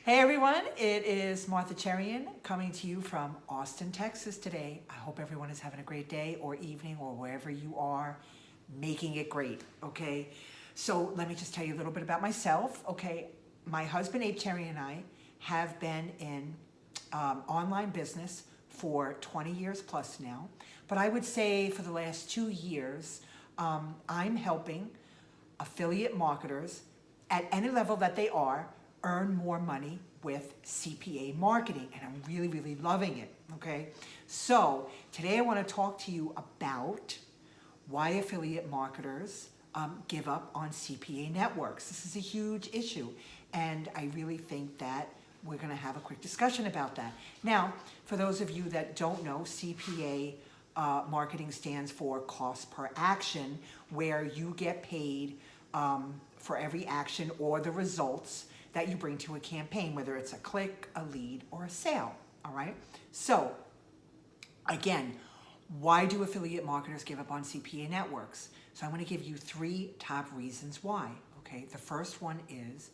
Hey everyone, it is Martha Cherian coming to you from Austin, Texas today. I hope everyone is having a great day or evening or wherever you are, making it great, okay? So let me just tell you a little bit about myself, okay? My husband, Abe Cherian, and I have been in online business for 20 years plus now. But I would say for the last 2 years, I'm helping affiliate marketers at any level that they are earn more money with CPA marketing, and I'm really, really loving it, okay? So today I want to talk to you about why affiliate marketers give up on CPA networks. This is a huge issue, and I really think that we're going to have a quick discussion about that. Now, for those of you that don't know, CPA marketing stands for cost per action, where you get paid for every action or the results that you bring to a campaign, whether it's a click, a lead, or a sale, all right? So, again, why do affiliate marketers give up on CPA networks? So I'm gonna give you 3 top reasons why, okay? The first one is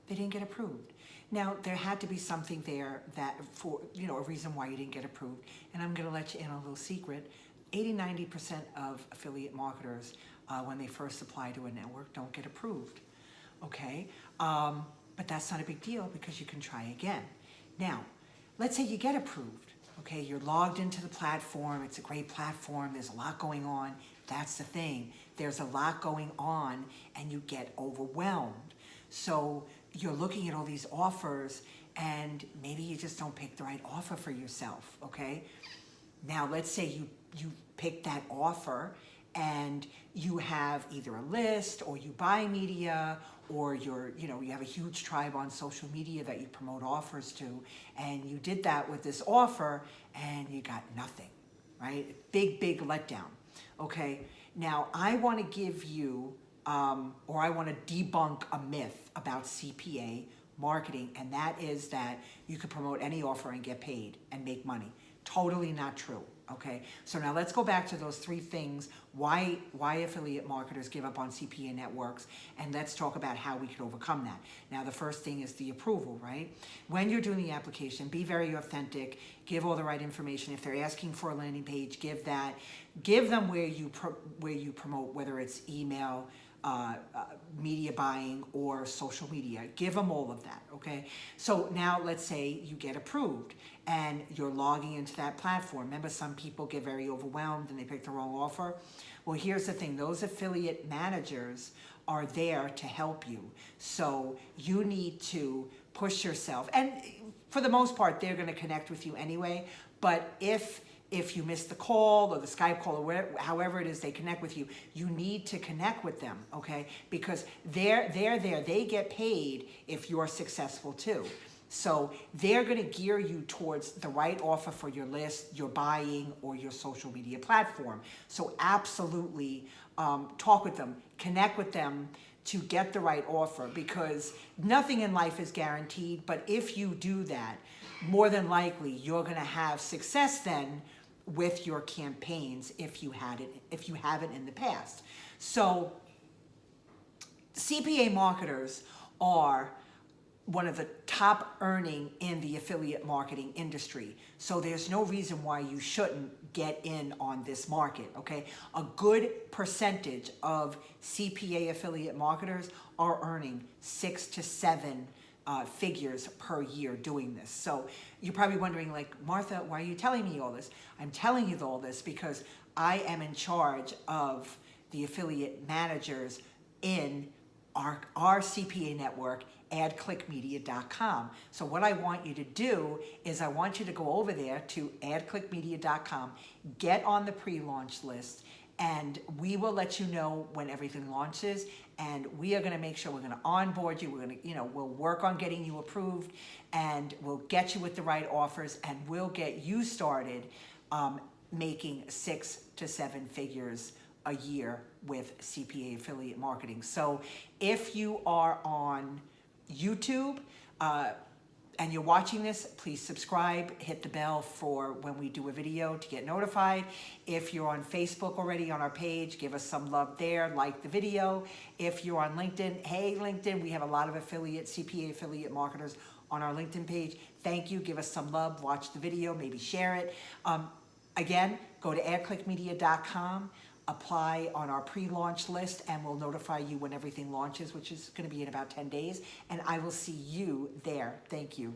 they didn't get approved. Now, there had to be something there that for, a reason why you didn't get approved. And I'm gonna let you in on a little secret. 80-90% of affiliate marketers, when they first apply to a network, don't get approved, okay? But that's not a big deal because you can try again. Now, let's say you get approved, okay? You're logged into the platform. It's a great platform. There's a lot going on. That's the thing. There's a lot going on and you get overwhelmed. So you're looking at all these offers and maybe you just don't pick the right offer for yourself, okay? Now, let's say you pick that offer and you have either a list or you buy media or you have a huge tribe on social media that you promote offers to, and you did that with this offer and you got nothing, right? Big letdown, okay? Now, I want to give you, or I want to debunk a myth about CPA marketing, and that is that you could promote any offer and get paid and make money. Totally not true, okay? So now let's go back to those 3 things, why affiliate marketers give up on CPA networks, and let's talk about how we could overcome that. Now, the first thing is the approval, right? When you're doing the application, be very authentic, give all the right information. If they're asking for a landing page, give that. Give them where you promote, whether it's email, media buying, or social media. Give them all of that, okay? So now let's say you get approved and you're logging into that platform. Remember, some people get very overwhelmed and they pick the wrong offer. Well, here's the thing. Those affiliate managers are there to help you. So you need to push yourself. And for the most part, they're going to connect with you anyway. But if you miss the call or the Skype call or whatever, however it is they connect with you, you need to connect with them, okay? Because they're there. They get paid if you're successful too. So they're going to gear you towards the right offer for your list, your buying, or your social media platform. So absolutely talk with them, connect with them to get the right offer, because nothing in life is guaranteed. But if you do that, more than likely you're going to have success then with your campaigns if you haven't in the past. So CPA marketers are one of the top earning in the affiliate marketing industry. So there's no reason why you shouldn't get in on this market, okay? A good percentage of CPA affiliate marketers are earning 6 to 7 figures per year doing this. So you're probably wondering, like, Martha, why are you telling me all this? I'm telling you all this because I am in charge of the affiliate managers in our CPA network, Adclickmedia.com. So what I want you to do is I want you to go over there to Adclickmedia.com, get on the pre-launch list, and we will let you know when everything launches, and we are going to make sure we're going to onboard you. We're going to, we'll work on getting you approved, and we'll get you with the right offers, and we'll get you started making 6 to 7 figures a year with CPA affiliate marketing. So if you are on YouTube, and you're watching this, please subscribe, hit the bell for when we do a video to get notified. If you're on Facebook already on our page, give us some love there, like the video. If you're on LinkedIn, hey LinkedIn, we have a lot of CPA affiliate marketers on our LinkedIn page. Thank you, give us some love, watch the video, maybe share it. Again, go to adclickmedia.com, apply on our pre-launch list, and we'll notify you when everything launches, which is going to be in about 10 days. And I will see you there. Thank you.